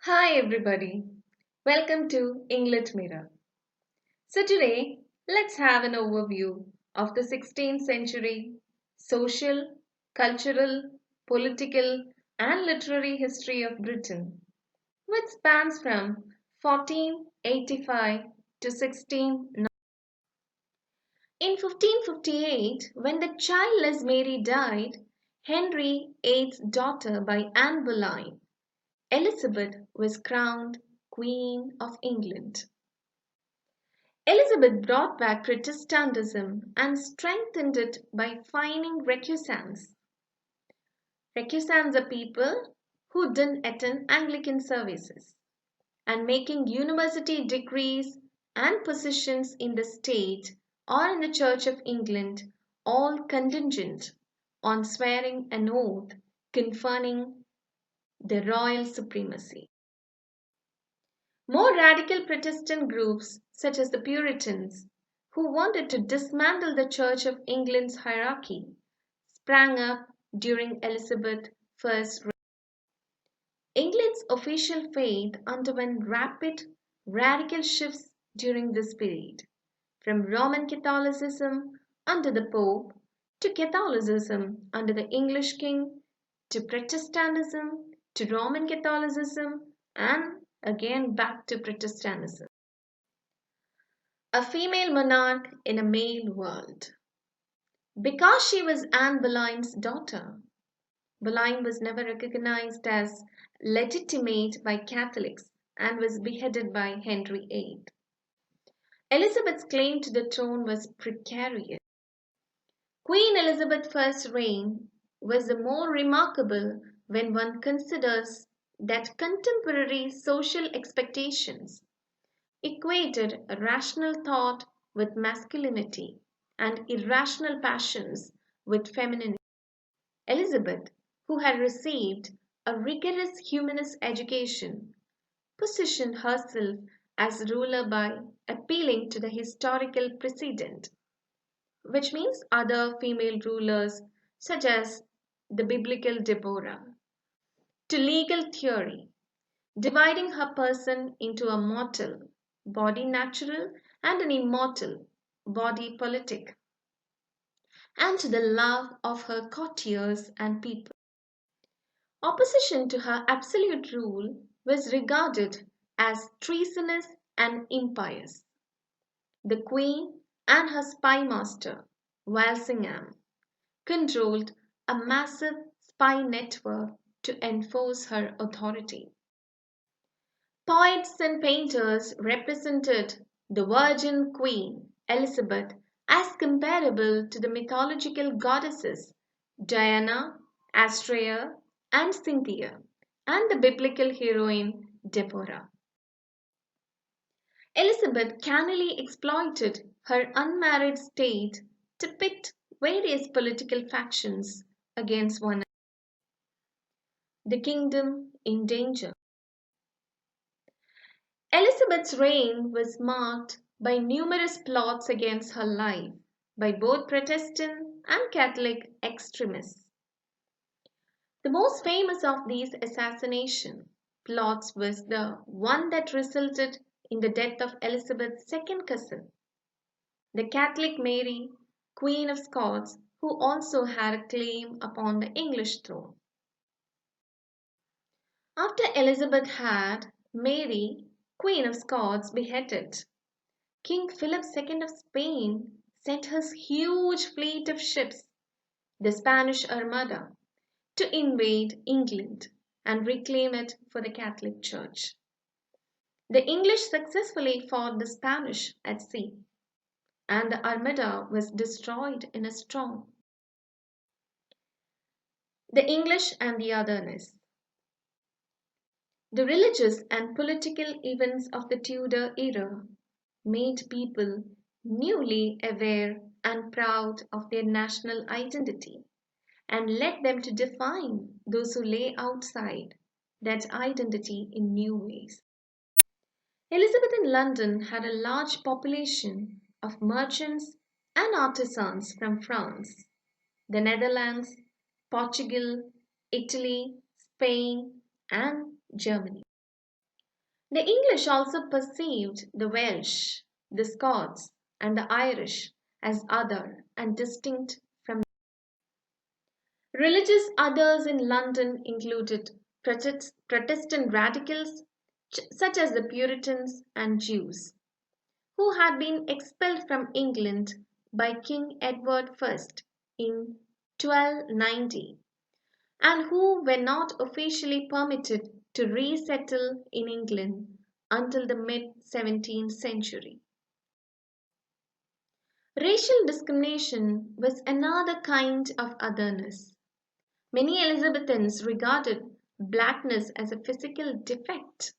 Hi everybody, welcome to English Mirror. So today, let's have an overview of the 16th century social, cultural, political and literary history of Britain, which spans from 1485 to 1690. In 1558, when the childless Mary died, Henry VIII's daughter by Anne Boleyn, Elizabeth was crowned Queen of England. Elizabeth brought back Protestantism and strengthened it by fining recusants. Recusants are people who didn't attend Anglican services and making university degrees and positions in the state or in the Church of England all contingent on swearing an oath conferring the royal supremacy. More radical Protestant groups, such as the Puritans, who wanted to dismantle the Church of England's hierarchy, sprang up during Elizabeth I's reign. England's official faith underwent rapid, radical shifts during this period, from Roman Catholicism under the Pope to Catholicism under the English king to Protestantism to Roman Catholicism and again back to Protestantism. A female monarch in a male world. Because she was Anne Boleyn's daughter, Boleyn was never recognized as legitimate by Catholics and was beheaded by Henry VIII. Elizabeth's claim to the throne was precarious. Queen Elizabeth I's reign was the more remarkable when one considers that contemporary social expectations equated rational thought with masculinity and irrational passions with femininity. Elizabeth, who had received a rigorous humanist education, positioned herself as ruler by appealing to the historical precedent, which means other female rulers such as the biblical Deborah, to legal theory, dividing her person into a mortal, body natural, and an immortal, body politic, and to the love of her courtiers and people. Opposition to her absolute rule was regarded as treasonous and impious. The Queen and her spy master, Walsingham, controlled a massive spy network to enforce her authority. Poets and painters represented the Virgin Queen Elizabeth as comparable to the mythological goddesses Diana, Astrea, and Cynthia, and the biblical heroine Deborah. Elizabeth cannily exploited her unmarried state to pit various political factions against one another. The kingdom in danger. Elizabeth's reign was marked by numerous plots against her life by both Protestant and Catholic extremists. The most famous of these assassination plots was the one that resulted in the death of Elizabeth's second cousin, the Catholic Mary, Queen of Scots, who also had a claim upon the English throne. After Elizabeth had Mary, Queen of Scots, beheaded, King Philip II of Spain sent his huge fleet of ships, the Spanish Armada, to invade England and reclaim it for the Catholic Church. The English successfully fought the Spanish at sea, and the Armada was destroyed in a storm. The English and the otherness. The religious and political events of the Tudor era made people newly aware and proud of their national identity and led them to define those who lay outside that identity in new ways. Elizabethan London had a large population of merchants and artisans from France, the Netherlands, Portugal, Italy, Spain, and Germany. The English also perceived the Welsh, the Scots, and the Irish as other and distinct from religious others in London included Protestant radicals such as the Puritans and Jews, who had been expelled from England by King Edward I in 1290 and who were not officially permitted to resettle in England until the mid 17th century. Racial discrimination was another kind of otherness. Many Elizabethans regarded blackness as a physical defect.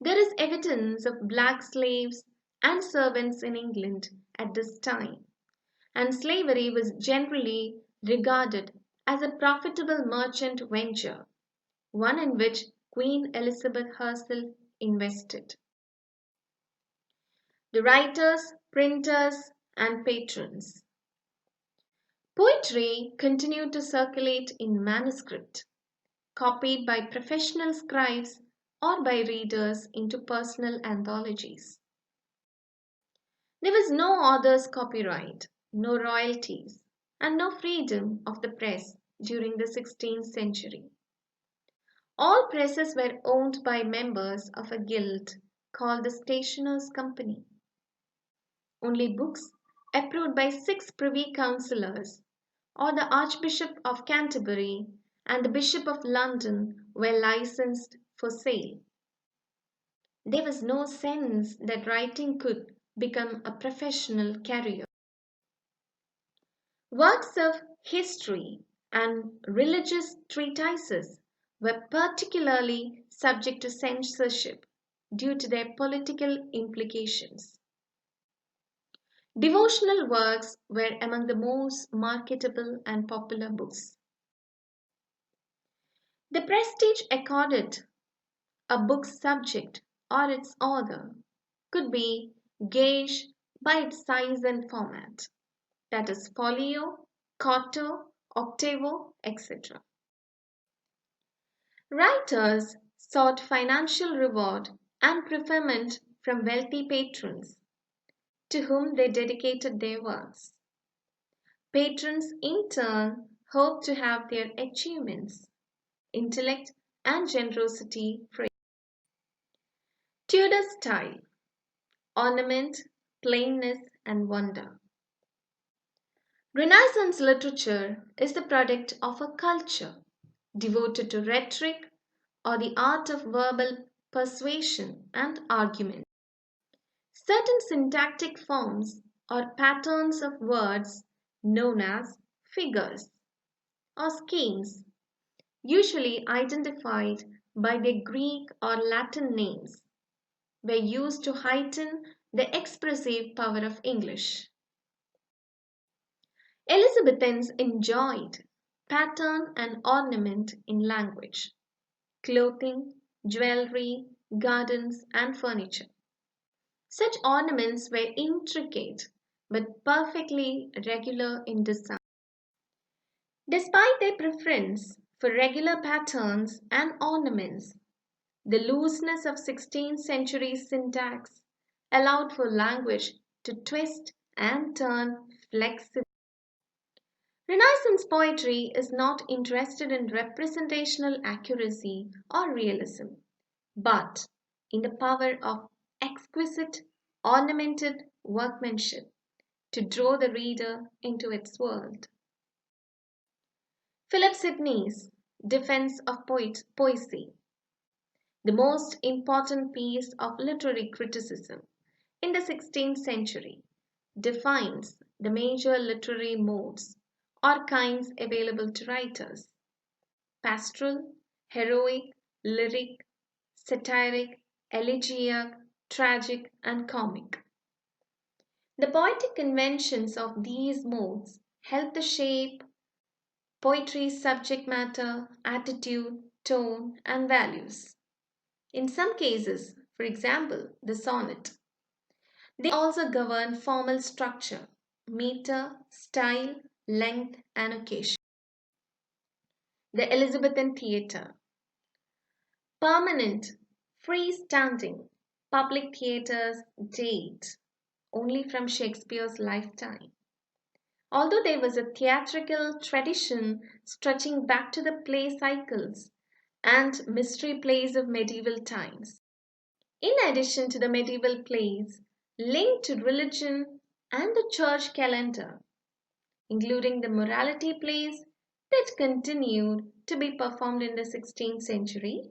There is evidence of black slaves and servants in England at this time, and slavery was generally regarded as a profitable merchant venture, one in which Queen Elizabeth herself invested. The writers, printers, and patrons. Poetry continued to circulate in manuscript, copied by professional scribes or by readers into personal anthologies. There was no author's copyright, no royalties, and no freedom of the press during the 16th century. All presses were owned by members of a guild called the Stationers' Company. Only books approved by 6 privy councillors or the Archbishop of Canterbury and the Bishop of London were licensed for sale. There was no sense that writing could become a professional career. Works of history and religious treatises were particularly subject to censorship due to their political implications. Devotional works were among the most marketable and popular books. The prestige accorded a book's subject or its author could be gauged by its size and format, that is, folio, quarto, octavo, etc. Writers sought financial reward and preferment from wealthy patrons to whom they dedicated their works. Patrons, in turn, hoped to have their achievements, intellect, and generosity praised. Tudor style, ornament, plainness, and wonder. Renaissance literature is the product of a culture devoted to rhetoric or the art of verbal persuasion and argument. Certain syntactic forms or patterns of words known as figures or schemes, usually identified by their Greek or Latin names, were used to heighten the expressive power of English. Elizabethans enjoyed pattern and ornament in language, clothing, jewelry, gardens, and furniture. Such ornaments were intricate but perfectly regular in design. Despite their preference for regular patterns and ornaments, the looseness of 16th century syntax allowed for language to twist and turn flexibly. Renaissance poetry is not interested in representational accuracy or realism, but in the power of exquisite, ornamented workmanship to draw the reader into its world. Philip Sidney's Defense of Poesy, the most important piece of literary criticism in the 16th century, defines the major literary modes or kinds available to writers: pastoral, heroic, lyric, satiric, elegiac, tragic, and comic. The poetic conventions of these modes help to shape poetry's subject matter, attitude, tone, and values. In some cases, for example, the sonnet, they also govern formal structure, meter, style, length, and occasion. The Elizabethan theatre. Permanent, Freestanding public theatres date only from Shakespeare's lifetime. Although there was a theatrical tradition stretching back to the play cycles and mystery plays of medieval times. In addition to the medieval plays linked to religion and the church calendar, including the morality plays that continued to be performed in the 16th century,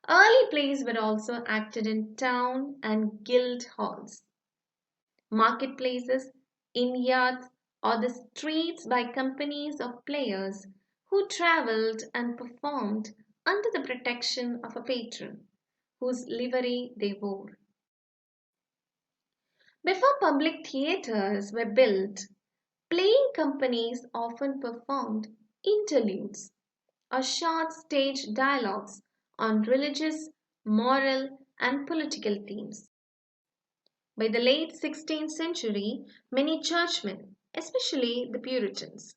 early plays were also acted in town and guild halls, marketplaces, inn yards, or the streets by companies of players who travelled and performed under the protection of a patron whose livery they wore. Before public theatres were built, playing companies often performed interludes or short stage dialogues on religious, moral, and political themes. By the late 16th century, many churchmen, especially the Puritans,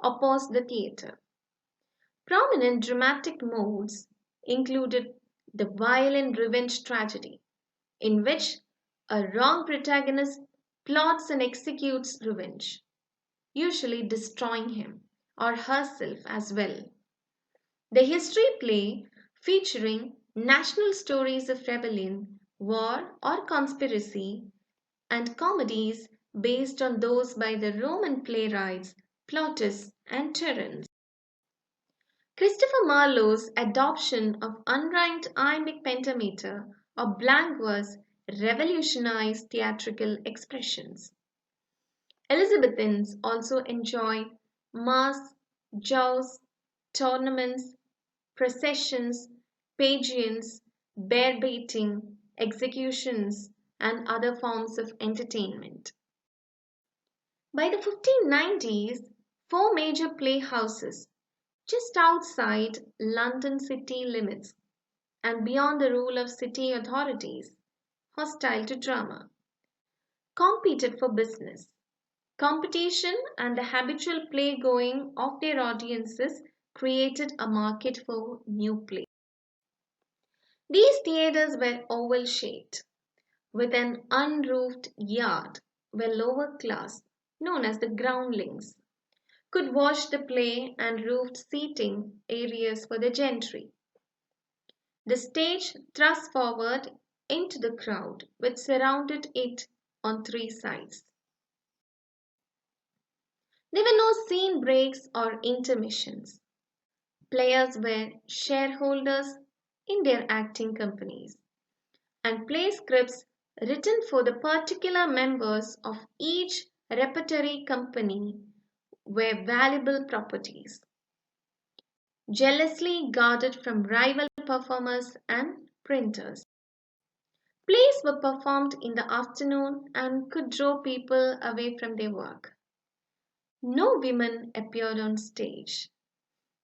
opposed the theatre. Prominent dramatic modes included the violent revenge tragedy, in which a wrong protagonist plots and executes revenge, usually destroying him or herself as well. The history play featuring national stories of rebellion, war, or conspiracy, and comedies based on those by the Roman playwrights Plautus and Terence. Christopher Marlowe's adoption of unrhymed iambic pentameter or blank verse revolutionized theatrical expressions. Elizabethans also enjoy masks, jousts, tournaments, processions, pageants, bear baiting, executions, and other forms of entertainment. By the 1590s, four major playhouses just outside London city limits and beyond the rule of city authorities hostile to drama competed for business. Competition and the habitual playgoing of their audiences created a market for new plays. These theatres were oval shaped, with an unroofed yard where lower class, known as the groundlings, could watch the play and roofed seating areas for the gentry. The stage thrust forward into the crowd which surrounded it on three sides. There were no scene breaks or intermissions. Players were shareholders in their acting companies, and play scripts written for the particular members of each repertory company were valuable properties, jealously guarded from rival performers and printers. Plays were performed in the afternoon and could draw people away from their work. No women appeared on stage.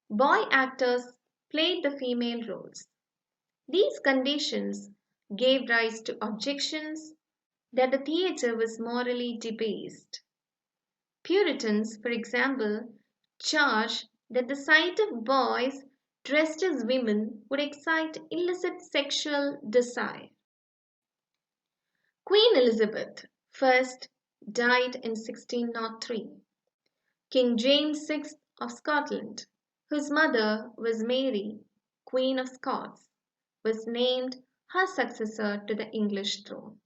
Boy actors played the female roles. These conditions gave rise to objections that the theatre was morally debased. Puritans, for example, charged that the sight of boys dressed as women would excite illicit sexual desire. Queen Elizabeth I died in 1603. King James VI of Scotland, whose mother was Mary, Queen of Scots, was named her successor to the English throne.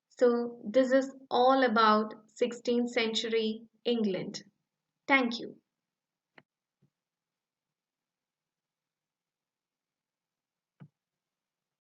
So, this is all about 16th century England. Thank you.